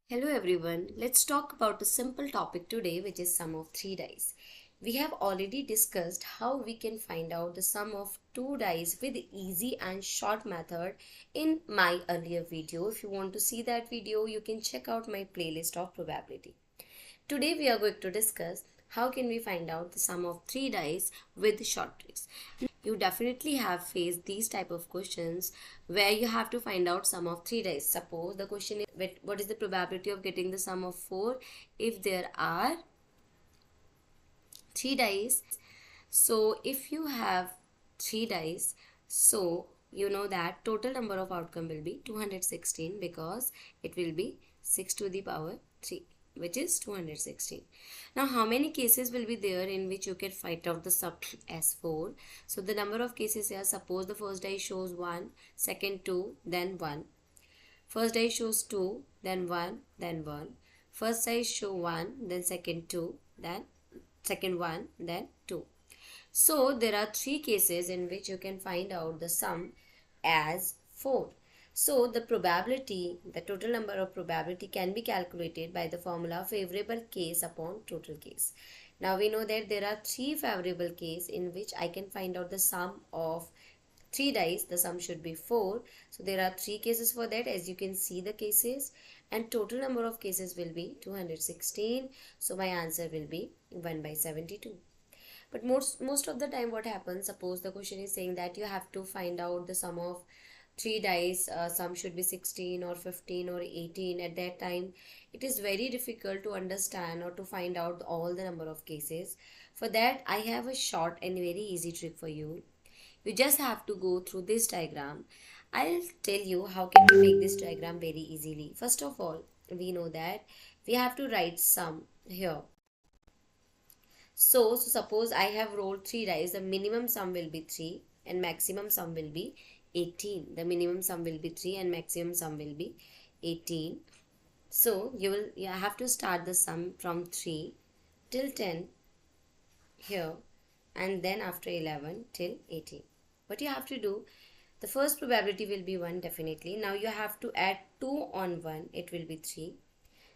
Hello everyone, let's talk about a simple topic today, which is sum of 3 dice. We have already discussed how we can find out the sum of 2 dice with easy and short method in my earlier video. If you want to see that video, you can check out my playlist of probability. Today we are going to discuss how can we find out the sum of 3 dice with short tricks. You definitely have faced these type of questions where you have to find out sum of 3 dice. Suppose the question is what is the probability of getting the sum of 4 if there are 3 dice. So if you have 3 dice, so you know that total number of outcome will be 216 because it will be 6 to the power 3, which is 216. Now how many cases will be there in which you can find out the sum as 4? So the number of cases here, suppose the first die shows 1, second 2, then 1. First die shows 2, then 1, then 1. First die show 1, then second 2, then second 1, then 2. So there are 3 cases in which you can find out the sum as 4. So the probability, the total number of probability can be calculated by the formula favorable case upon total case. Now we know that there are 3 favorable case in which I can find out the sum of 3 dice. The sum should be 4. So there are 3 cases for that, as you can see the cases, and total number of cases will be 216. So my answer will be 1 by 72. But most of the time what happens, suppose the question is saying that you have to find out the sum of 3 dice, sum should be 16 or 15 or 18. At that time it is very difficult to understand or to find out all the number of cases. For that I have a short and very easy trick for you. You just have to go through this diagram. I'll tell you how can we make this diagram very easily. First of all, we know that we have to write sum here. So suppose I have rolled 3 dice, the minimum sum will be 3 and maximum sum will be 18. The minimum sum will be 3 and maximum sum will be 18. So you have to start the sum from 3 till 10 here, and then after 11 till 18. What you have to do, the first probability will be 1 definitely. Now you have to add 2 on 1, it will be 3.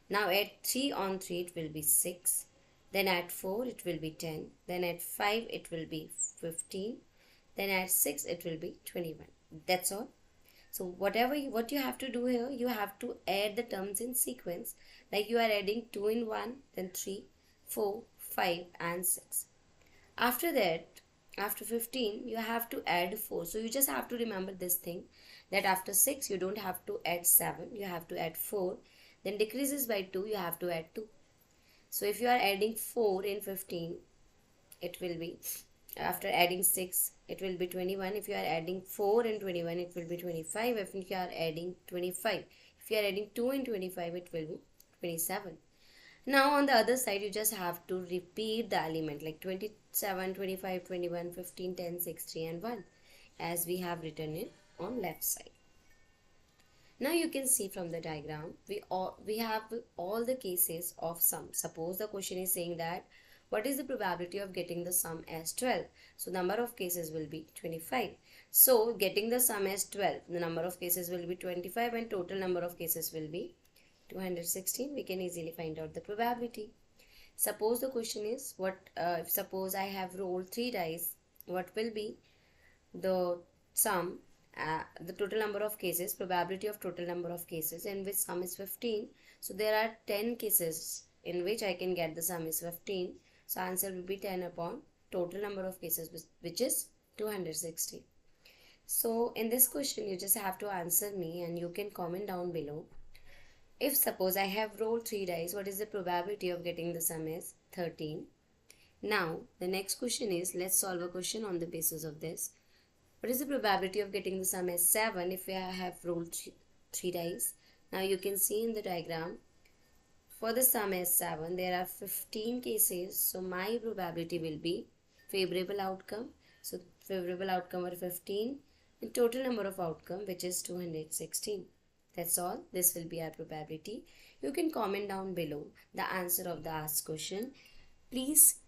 Now add 3 on 3, it will be 6. Then add 4, it will be 10. Then add 5, it will be 15. Then add 6, it will be 21. That's all. So what you have to do here, you have to add the terms in sequence. Like you are adding 2 in 1, then 3, 4, 5 and 6. After that, after 15, you have to add 4. So you just have to remember this thing, that after 6, you don't have to add 7. You have to add 4. Then decreases by 2, you have to add 2. So if you are adding 4 in 15, it will be, after adding 6, it will be 21. If you are adding 4 in 21, it will be 25. If you are adding 25, if you are adding 2 in 25, it will be 27. Now on the other side, you just have to repeat the element like 27, 25, 21, 15, 10, 6, 3 and 1 as we have written it on left side. Now you can see from the diagram, we have all the cases of sum. Suppose the question is saying that what is the probability of getting the sum as 12? So number of cases will be 25. So getting the sum as 12, the number of cases will be 25 and total number of cases will be 216. We can easily find out the probability. Suppose the question is suppose I have rolled 3 dice, what will be the sum, the total number of cases, probability of total number of cases, in which sum is 15. So there are 10 cases in which I can get the sum is 15. So answer will be 10 upon total number of cases, which is 260. So in this question you just have to answer me and you can comment down below. If suppose I have rolled 3 dice, what is the probability of getting the sum is 13. Now the next question is, let's solve a question on the basis of this. What is the probability of getting the sum as 7 if I have rolled 3 dice? Now you can see in the diagram, for the sum as 7, there are 15 cases. So my probability will be favorable outcome. So favorable outcome are 15 and total number of outcome, which is 216. That's all. This will be our probability. You can comment down below the answer of the asked question. Please